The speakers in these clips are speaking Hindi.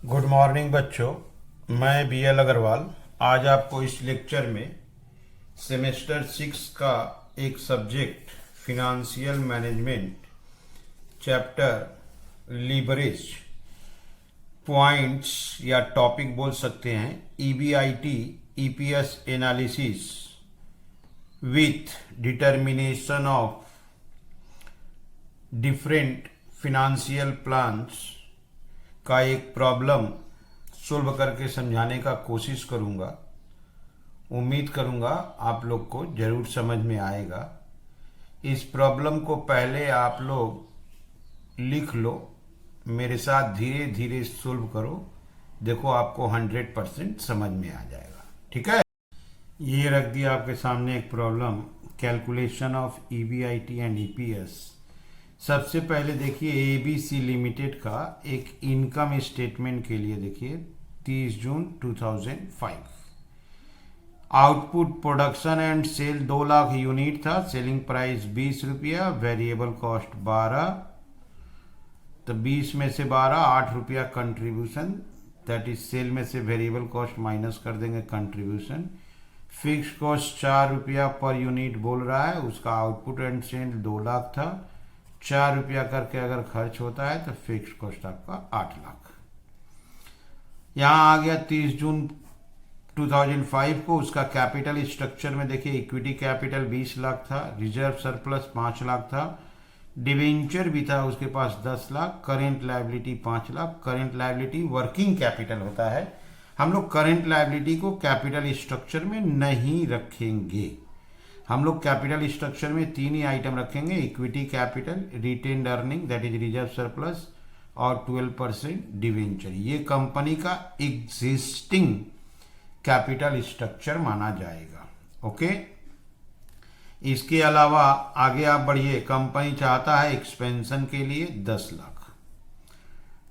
गुड मॉर्निंग बच्चों। मैं BL अग्रवाल आज आपको इस लेक्चर में सेमेस्टर 6 का एक subject financial management chapter leverage points या टॉपिक बोल सकते हैं EBIT EPS analysis with determination of different financial plans का एक प्रॉब्लम सोल्व करके समझाने का कोशिश करूंगा। उम्मीद करूंगा आप लोग को जरूर समझ में आएगा। इस प्रॉब्लम को पहले आप लोग लिख लो, मेरे साथ धीरे धीरे सोल्व करो, देखो आपको 100% समझ में आ जाएगा। ठीक है, ये रख दिया आपके सामने एक problem, calculation of EBIT and EPS। सबसे पहले देखिए ABC लिमिटेड का एक इनकम स्टेटमेंट के लिए देखिए 30 June 2005 output production and sale 2 lakh unit था, सेलिंग प्राइस 20 रुपया, वेरिएबल कॉस्ट 12, तो 20 में से 12 8 रुपया कंट्रीब्यूशन, दैट इज सेल में से वेरिएबल कॉस्ट माइनस कर देंगे कंट्रीब्यूशन। फिक्स कॉस्ट 4 रुपया पर यूनिट बोल रहा है, उसका आउटपुट एंड सेल 2 लाख था, 4 रुपया करके अगर खर्च होता है तो फिक्स कॉस्ट आपका 8 लाख। यहां आ गया 30 जून 2005 को उसका कैपिटल स्ट्रक्चर में देखिए इक्विटी कैपिटल 20 लाख था, रिजर्व सरप्लस 5 लाख था, डिवेंचर भी था उसके पास 10 lakh, current liability 5 lakh. Current liability working capital होता है, हम लोग करेंट लायबिलिटी को कैपिटल स्ट्रक्चर में नहीं रखेंगे। हम लोग कैपिटल स्ट्रक्चर में 3 ही आइटम रखेंगे, equity capital, retained earning that is reserve surplus और 12% डिवेंचर। ये कंपनी का एग्जिस्टिंग कैपिटल स्ट्रक्चर माना जाएगा। ओके, इसके अलावा आगे आप बढ़िए, कंपनी चाहता है एक्सपेंशन के लिए 10 lakh.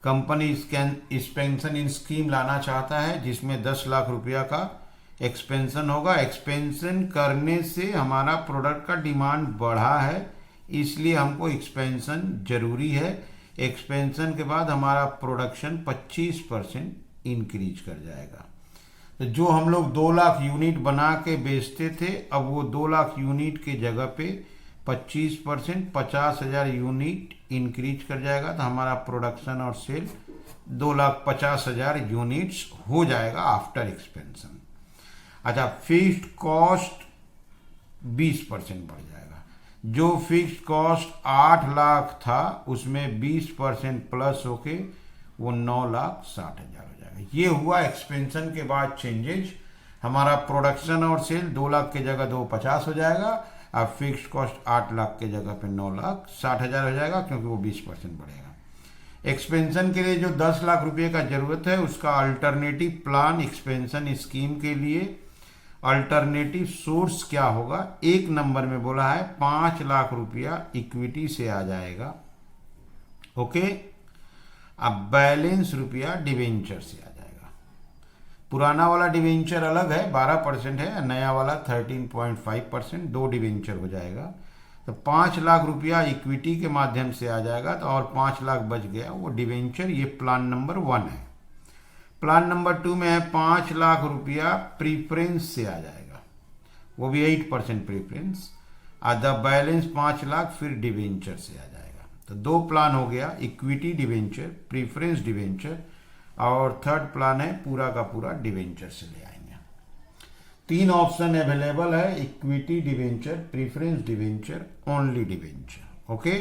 Company expansion in scheme लाना चाहता है जिसमें 10 लाख रुपया का एक्सपेंशन होगा। एक्सपेंशन करने से हमारा प्रोडक्ट का डिमांड बढ़ा है, इसलिए हमको एक्सपेंशन जरूरी है। एक्सपेंशन के बाद हमारा प्रोडक्शन 25% इंक्रीज कर जाएगा। तो जो हम लोग 2 लाख यूनिट बना के बेचते थे, अब वो 2 लाख यूनिट के जगह पे 25% 50,000 यूनिट इंक्रीज कर जाएगा, तो हमारा प्रोडक्शन और सेल 2,50,000 यूनिट्स हो जाएगा आफ्टर एक्सपेंशन। अच्छा, फिक्स्ड कॉस्ट 20% बढ़ जाएगा। जो फिक्स्ड कॉस्ट 8 लाख था उसमें 20% प्लस होके वो 9,60,000 हो जाएगा। ये हुआ एक्सपेंशन के बाद चेंजेज। हमारा प्रोडक्शन और सेल 2 लाख के जगह 250 हो जाएगा, अब फिक्स्ड कॉस्ट 8 लाख के जगह पे 9,60,000 हो जाएगा क्योंकि वो 20% बढ़ेगा। एक्सपेंशन के लिए जो 10 लाख रुपए का जरूरत है उसका अल्टरनेटिव प्लान एक्सपेंशन स्कीम के लिए अल्टरनेटिव सोर्स क्या होगा, 1 नंबर में बोला है 5 लाख रुपया इक्विटी से आ जाएगा। ओके, अब बैलेंस रुपया डिवेंचर से आ जाएगा। पुराना वाला डिवेंचर अलग है 12% है, नया वाला 13.5%, 2 डिवेंचर हो जाएगा। तो 5 लाख रुपया इक्विटी के माध्यम से आ जाएगा, तो और 5 लाख बच गया वो डिवेंचर। ये प्लान नंबर 1 है। प्लान नंबर 2 में है 5 लाख रुपया प्रीफरेंस से आ जाएगा, वो भी 8% प्रीफरेंस। आधा बैलेंस 5 लाख फिर डिवेंचर से आ जाएगा। तो 2 प्लान हो गया, इक्विटी डिवेंचर, प्रीफरेंस डिवेंचर, और थर्ड प्लान है पूरा का पूरा डिवेंचर से ले आएंगे। 3 ऑप्शन अवेलेबल है, equity debenture, preference debenture, only debenture. Okay,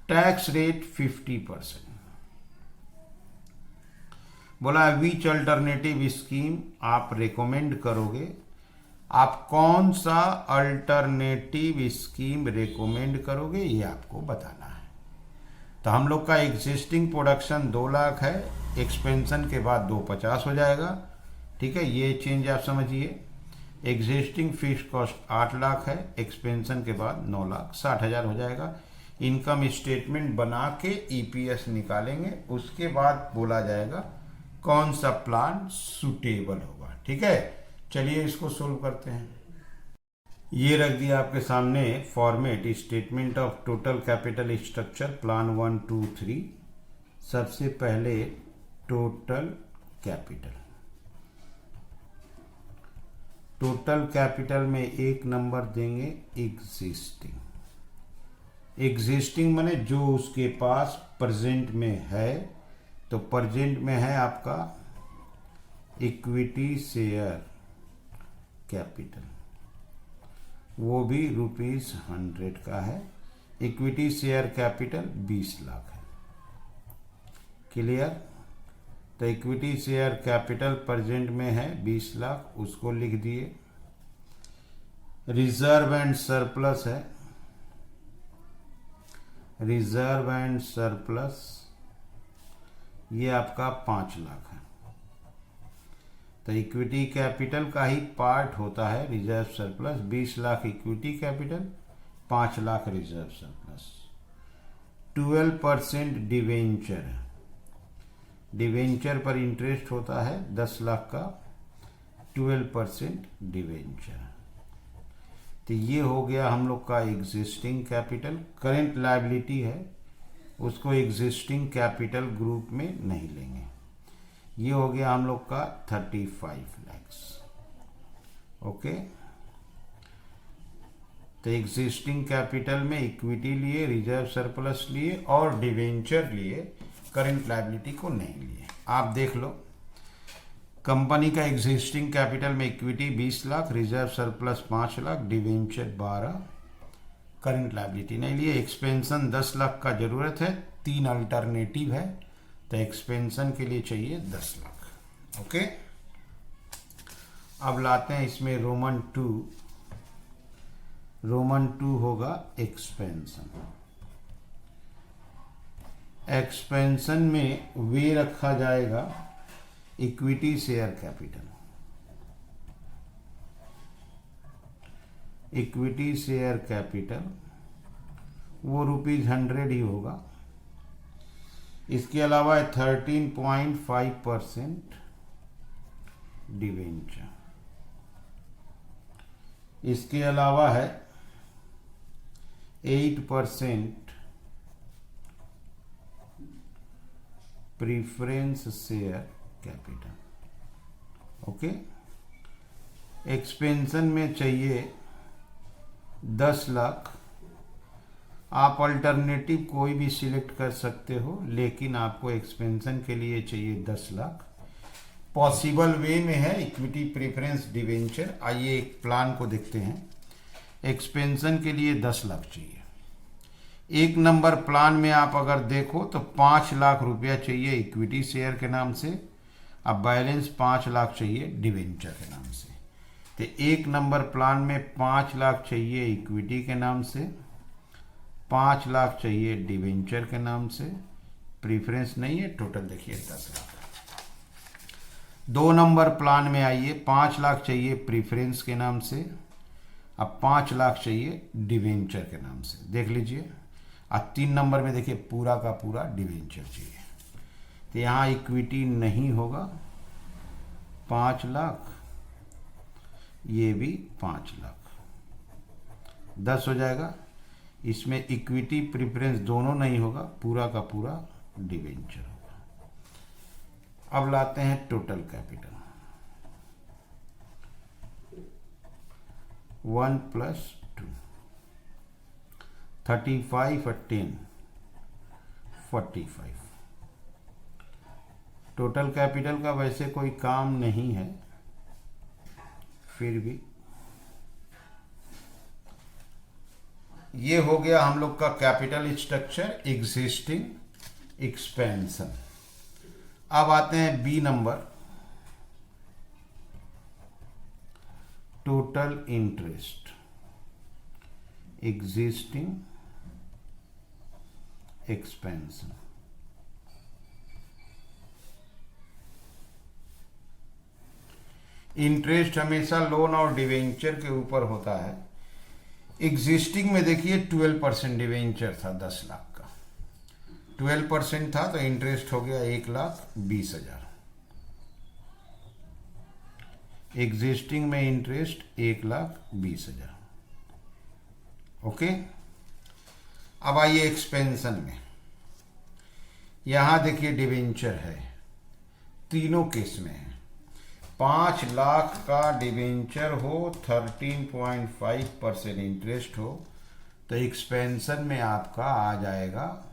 tax rate 50%। बोला विच अल्टरनेटिव स्कीम आप रेकमेंड करोगे, आप कौन सा अल्टरनेटिव स्कीम रेकमेंड करोगे ये आपको बताना है। तो हम लोग का एग्जिस्टिंग प्रोडक्शन 2 लाख है, एक्सपेंशन के बाद 250 हो जाएगा। ठीक है, ये चेंज आप समझिए। एग्जिस्टिंग फिक्स कॉस्ट 8 लाख है, एक्सपेंशन के बाद 9,60,000 हो जाएगा। इनकम स्टेटमेंट बना के EPS निकालेंगे, उसके बाद बोला जाएगा कौन सा प्लान सुटेबल होगा। ठीक है, चलिए इसको सोल्व करते हैं। ये रख दिया आपके सामने format, statement of total capital structure plan 1 2 3। सबसे पहले टोटल कैपिटल। टोटल कैपिटल में एक नंबर देंगे एग्जिस्टिंग। एग्जिस्टिंग माने जो उसके पास प्रेजेंट में है, तो प्रेजेंट में है आपका इक्विटी शेयर कैपिटल, वो भी ₹100 का है। इक्विटी शेयर कैपिटल 20 लाख है। क्लियर? तो इक्विटी शेयर कैपिटल प्रेजेंट में है 20 लाख, उसको लिख दिए। रिजर्व एंड सरप्लस है, रिजर्व एंड सरप्लस ये आपका 5 लाख है। तो इक्विटी कैपिटल का ही पार्ट होता है reserve surplus. 20 lakh equity capital, 5 lakh reserve surplus. 12% debenture है, डिवेंचर पर इंटरेस्ट होता है 10 लाख का, 12% डिवेंचर। तो ये हो गया हम लोग का एग्जिस्टिंग कैपिटल। करेंट लायबिलिटी है, उसको एग्जिस्टिंग कैपिटल ग्रुप में नहीं लेंगे। ये हो गया हम लोग का 35 लाख। ओके, तो एग्जिस्टिंग कैपिटल में इक्विटी लिए, रिजर्व सरप्लस लिए और डिवेंचर लिए, करेंट लायबिलिटी को नहीं लिए। आप देख लो, कंपनी का एग्जिस्टिंग कैपिटल में equity 20 lakh, reserve surplus 5 lakh, debenture 12, current liability नहीं लिए। एक्सपेंशन 10 लाख का जरूरत है, 3 अल्टरनेटिव है, तो एक्सपेंशन के लिए चाहिए 10 लाख। ओके, अब लाते हैं इसमें रोमन 2। रोमन 2 होगा एक्सपेंशन। एक्सपेंशन में वे रखा जाएगा equity share capital. Equity share capital वो ₹100 ही होगा। इसके अलावा 13.5% डिवेंचर। इसके अलावा है 8% preference share capital. Okay, expansion में चाहिए 10 लाख। आप अल्टरनेटिव कोई भी सिलेक्ट कर सकते हो, लेकिन आपको एक्सपेंशन के लिए चाहिए 10 लाख। पॉसिबल वे में है इक्विटी प्रेफरेंस डिवेंचर। आइए एक प्लान को देखते हैं। एक्सपेंशन के लिए 10 लाख चाहिए। एक नंबर प्लान में आप अगर देखो तो 5 लाख रुपया चाहिए इक्विटी शेयर के नाम से, अब बैलेंस 5 लाख चाहिए डिवेंचर के नाम से। तो एक नंबर प्लान में 5 लाख चाहिए इक्विटी के नाम से, 5 लाख चाहिए डिवेंचर के नाम से, प्रीफरेंस नहीं है। टोटल देखिए 10 लाख। 2 नंबर प्लान में आइए, 5 लाख चाहिए प्रीफरेंस के नाम से, अब 5 लाख चाहिए डिवेंचर के नाम से। देख लीजिए। अब 3 नंबर में देखिए पूरा का पूरा डिवेंचर चाहिए, तो यहाँ इक्विटी नहीं होगा। 5 लाख, ये भी 5 लाख, 10 हो जाएगा। इसमें इक्विटी प्रेफरेंस दोनों नहीं होगा, पूरा का पूरा डिवेंचर होगा। अब लाते हैं टोटल कैपिटल। 1 + 2, 35 और 10, 45। टोटल कैपिटल का वैसे कोई काम नहीं है, फिर भी ये हो गया हम लोग का कैपिटल स्ट्रक्चर, एग्जिस्टिंग, एक्सपेंशन। अब आते हैं B number, total interest, existing, expansion. Interest हमेशा लोन और डिवेंचर के ऊपर होता है। एग्जिस्टिंग में देखिए 12% डिवेंचर था 10 लाख का, 12% था तो इंटरेस्ट हो गया 1,20,000। एग्जिस्टिंग में इंटरेस्ट 1,20,000। ओके, अब आइए एक्सपेंशन में। यहां देखिए डिवेंचर है तीनों केस में है। 5 लाख का डिबेंचर हो, 13.5% इंटरेस्ट हो, तो एक्सपेंशन में आपका आ जाएगा,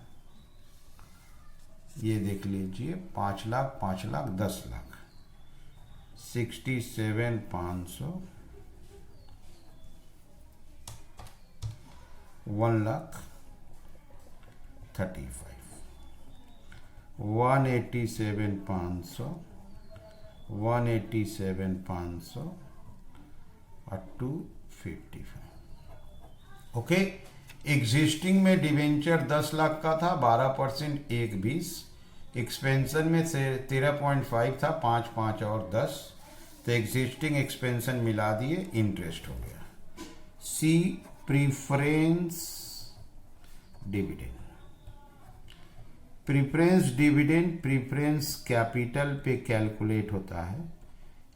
ये देख लीजिए, 5 लाख, 5 लाख, 10 लाख, 67,500, 1,35,000, 187,500, 187,500 और 255। ओके। एग्जिस्टिंग में डिवेंचर 10 लाख का था, 12%, 1,20। एक्सपेंशन में से 13.5 था, 5, 5 और 10, तो एग्जिस्टिंग एक्सपेंशन मिला दिए, इंटरेस्ट हो गया। C preference dividend. Preference dividend preference capital पे कैलकुलेट होता है,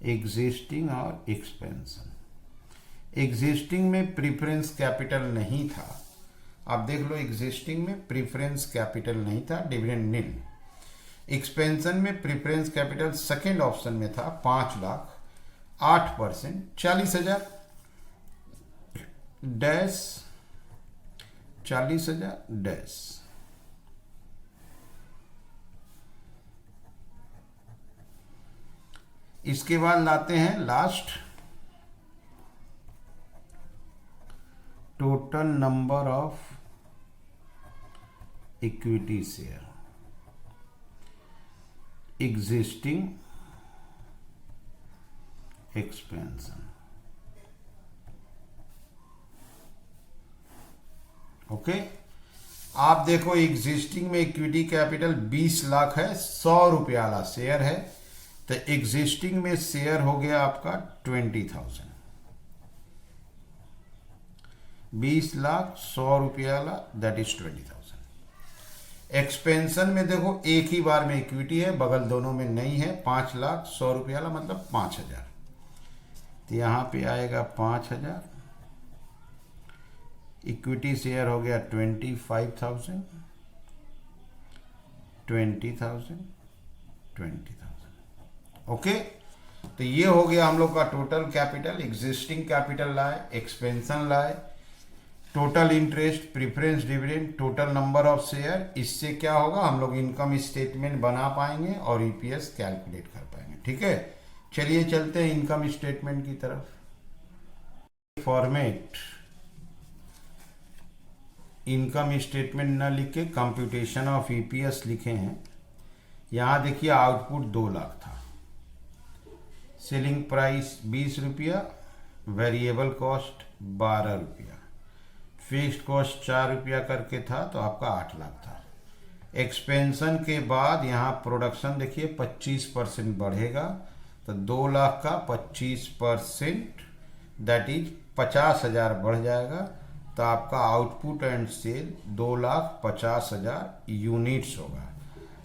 एग्जिस्टिंग और एक्सपेंशन। एग्जिस्टिंग में प्रीफरेंस कैपिटल नहीं था, आप देख लो, एग्जिस्टिंग में प्रीफरेंस कैपिटल नहीं था, डिविडेंड नील। एक्सपेंशन में प्रीफरेंस कैपिटल सेकेंड ऑप्शन में था, 5 लाख, 8%, 40,000 डैश, 40,000 डैश। इसके बाद लाते हैं last, total number of equity share, existing, expansion. Okay. आप देखो, एग्जिस्टिंग में इक्विटी कैपिटल 20 लाख है, 100 रुपया वाला शेयर है, तो एग्जिस्टिंग में शेयर हो गया आपका 20,000। 20 लाख, 100 रुपया वाला, दैट इज 20,000। एक्सपेंशन में देखो, एक ही बार में इक्विटी है, बगल दोनों में नहीं है, 5 लाख, 100 रुपया वाला, मतलब 5,000, तो यहां पे आएगा 5,000। इक्विटी शेयर हो गया 25,000, 20,000, 20,000। ओके। तो ये हो गया हम लोग का टोटल कैपिटल। एग्जिस्टिंग कैपिटल लाए, एक्सपेंशन लाए, total interest, preference dividend, total number of share. इससे क्या होगा, हम लोग इनकम स्टेटमेंट बना पाएंगे और ईपीएस कैलकुलेट कर पाएंगे। ठीक है, चलिए चलते हैं इनकम स्टेटमेंट की तरफ। फॉर्मेट इनकम स्टेटमेंट न लिख के कंप्यूटेशन ऑफ ईपीएस लिखे हैं। यहां देखिए, आउटपुट 2 लाख था, सेलिंग प्राइस 20 रुपया, वेरिएबल कॉस्ट 12 रुपया, फिक्स्ड कॉस्ट 4 रुपया करके था, तो आपका 8 लाख था। एक्सपेंशन के बाद यहाँ प्रोडक्शन देखिए 25% बढ़ेगा, तो 2 लाख का 25%, दैट इज 50,000 बढ़ जाएगा, तो आपका आउटपुट एंड सेल 2,50,000 यूनिट्स होगा।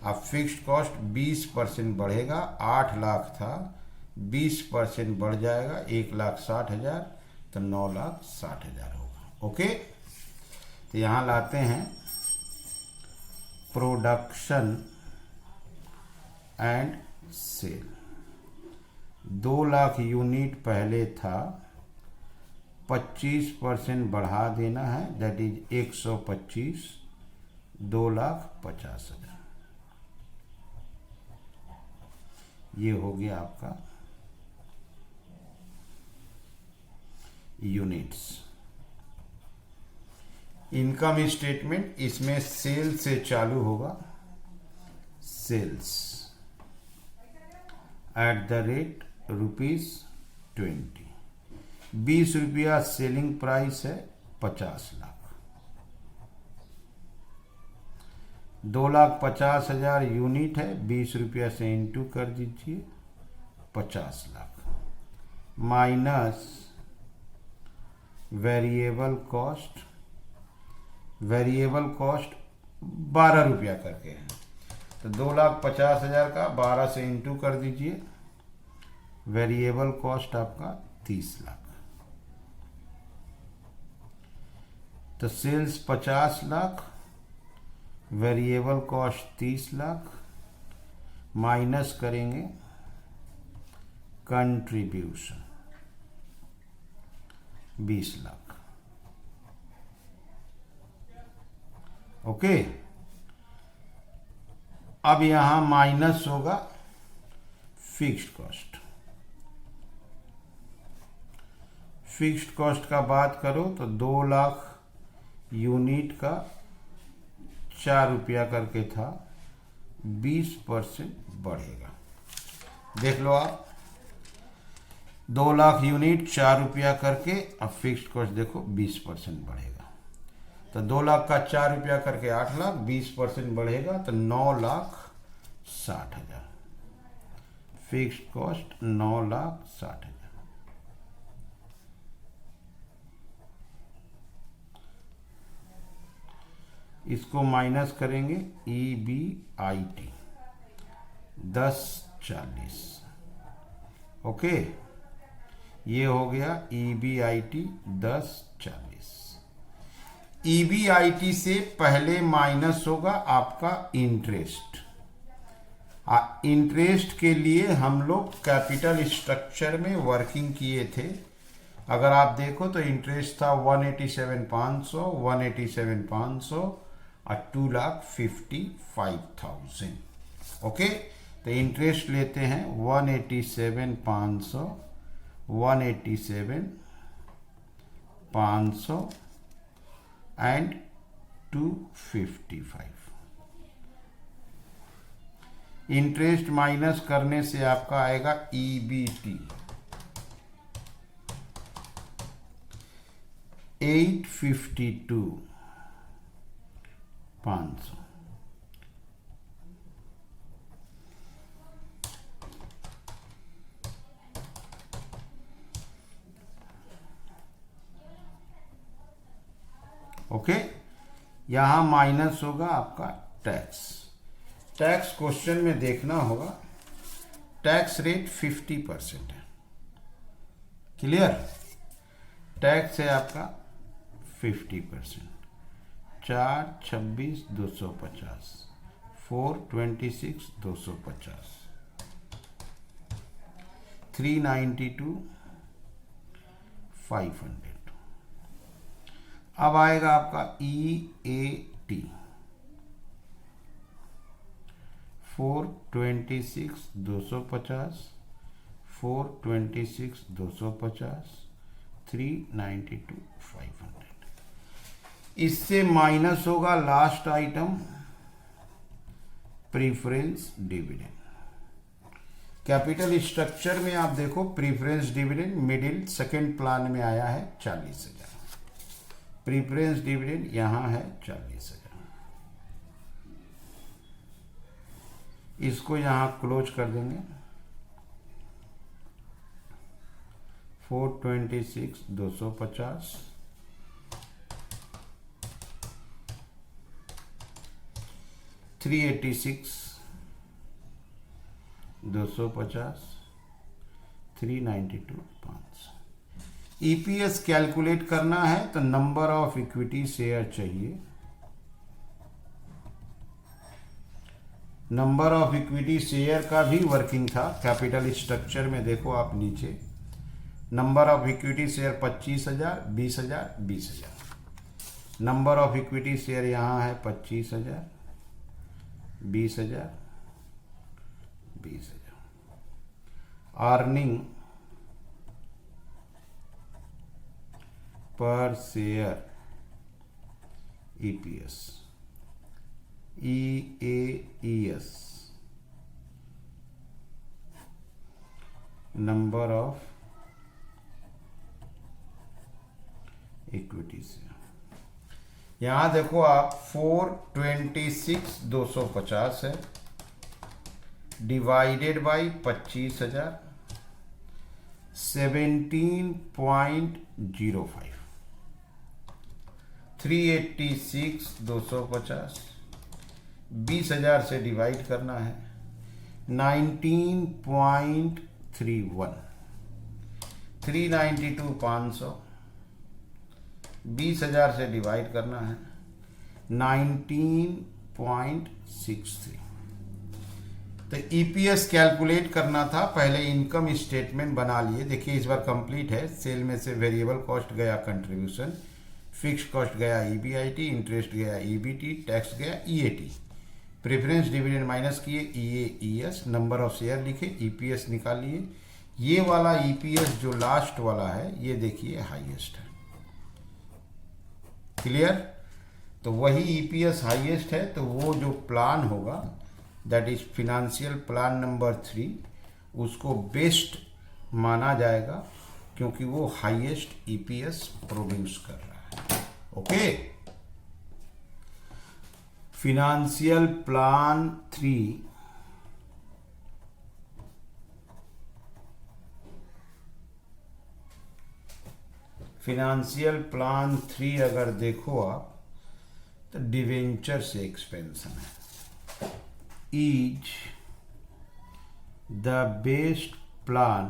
अब फिक्स्ड कॉस्ट 20% बढ़ेगा, 8 लाख था, 20% बढ़ जाएगा, 1,60,000, तो 9,60,000 होगा। ओके। तो यहां लाते हैं production and sale. 2 lakh unit पहले था, 25% बढ़ा देना है, दैट इज 125, 2,50,000। ये हो गया आपका यूनिट्स। इनकम स्टेटमेंट, इसमें सेल से चालू होगा, सेल्स एट द रेट ₹20। 20 रुपया सेलिंग प्राइस है, 50 लाख, 2,50,000 यूनिट है, 20 रुपया से इंटू कर दीजिए, 50 lakh, minus variable cost. Variable cost 12 रुपया करके है, तो 2,50,000 का 12 से इंटू कर दीजिए, वेरिएबल कॉस्ट आपका 30 लाख। तो sales 50 lakh, variable cost 30 lakh, minus करेंगे कंट्रीब्यूशन 20 लाख। ओके, अब यहां माइनस होगा फिक्स्ड कॉस्ट। फिक्स्ड कॉस्ट का बात करो तो 2 लाख यूनिट का 4 रुपया करके था, 20% बढ़ेगा। देख लो आप, 2 लाख यूनिट 4 रुपया करके, अब फिक्स्ड कॉस्ट देखो 20% बढ़ेगा। तो 2 लाख का 4 रुपया करके 8 लाख, 20% बढ़ेगा तो 9,60,000। Fixed cost 9,60,000। इसको माइनस करेंगे EBIT 1040। ओके, ये हो गया EBIT 1040। EBIT से पहले माइनस होगा आपका इंटरेस्ट। इंटरेस्ट के लिए हम लोग कैपिटल स्ट्रक्चर में वर्किंग किए थे। अगर आप देखो तो इंटरेस्ट था 187,500, 187,500 और 2,55,000। ओके, तो इंटरेस्ट लेते हैं 187,500, 187,500 एंड 255। इंटरेस्ट माइनस करने से आपका आएगा EBT 852,500। ओके, यहां माइनस होगा आपका टैक्स। टैक्स क्वेश्चन में देखना होगा, टैक्स रेट 50% है। क्लियर? टैक्स है आपका 50%। 426,250, 426,250, 392,500। अब आएगा आपका EAT 426,250, 426,250, 392,500। इससे माइनस होगा last item preference dividend. Capital structure में आप देखो preference dividend middle second plan में आया है 40,000। प्रीफरेंस डिविडेंड यहां है 40,000। इसको यहां क्लोज कर देंगे। 426,250, 386,250, 392,500। EPS कैलकुलेट करना है तो नंबर ऑफ इक्विटी शेयर चाहिए। नंबर ऑफ इक्विटी शेयर का भी वर्किंग था कैपिटल स्ट्रक्चर में। देखो आप नीचे, number of equity share 25,000, 20,000, 20,000। Number of equity share यहां है 25,000, 20,000, 20,000। Earning per share EPS, EAES, number of equity share. यहां देखो आप 426,250 है डिवाइडेड बाई 25,000, 17.05। 386,250 20,000 से डिवाइड करना है, 19.31। 392,500 20,000 से डिवाइड करना है, 19.63। तो तो ईपीएस कैलकुलेट करना था, पहले इनकम स्टेटमेंट बना लिए। देखिए इस बार कंप्लीट है। सेल में से वेरिएबल कॉस्ट गया कंट्रीब्यूशन, फिक्स कॉस्ट गया ईबीआईटी, इंटरेस्ट गया ईबीटी, टैक्स गया ईएटी, प्रेफरेंस डिविडेंड माइनस किए ईएईएस, नंबर ऑफ शेयर लिखे, ईपीएस निकाल लिए। ये वाला ईपीएस जो लास्ट वाला है ये देखिए हाईएस्ट है। क्लियर? तो वही ईपीएस हाईएस्ट है, तो वो जो प्लान होगा that is financial plan number 3, उसको बेस्ट माना जाएगा क्योंकि वो हाईएस्ट ईपीएस प्रोड्यूस कर रहा है। Okay, financial plan 3 financial plan 3 अगर देखो आप तो डिवेंचर से एक्सपेंशन है। Is the best plan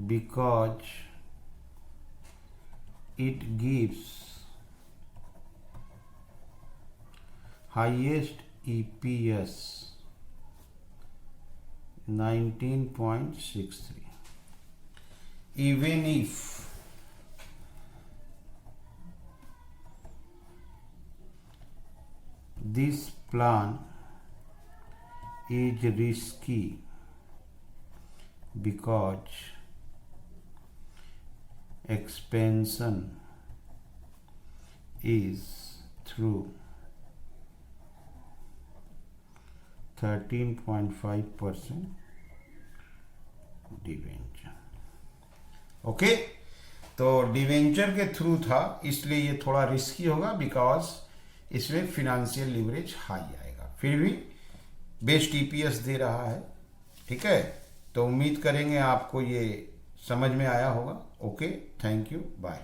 because it gives highest EPS 19.63. Even if this plan is risky because expansion is through 13.5% debenture. Okay, तो डिवेंचर के थ्रू था इसलिए ये थोड़ा रिस्की होगा बिकॉज इसमें फिनेंशियल लिवरेज हाई आएगा, फिर भी बेस्ट ईपीएस दे रहा है। ठीक है, तो उम्मीद करेंगे आपको ये समझ में आया होगा। Okay, thank you, bye.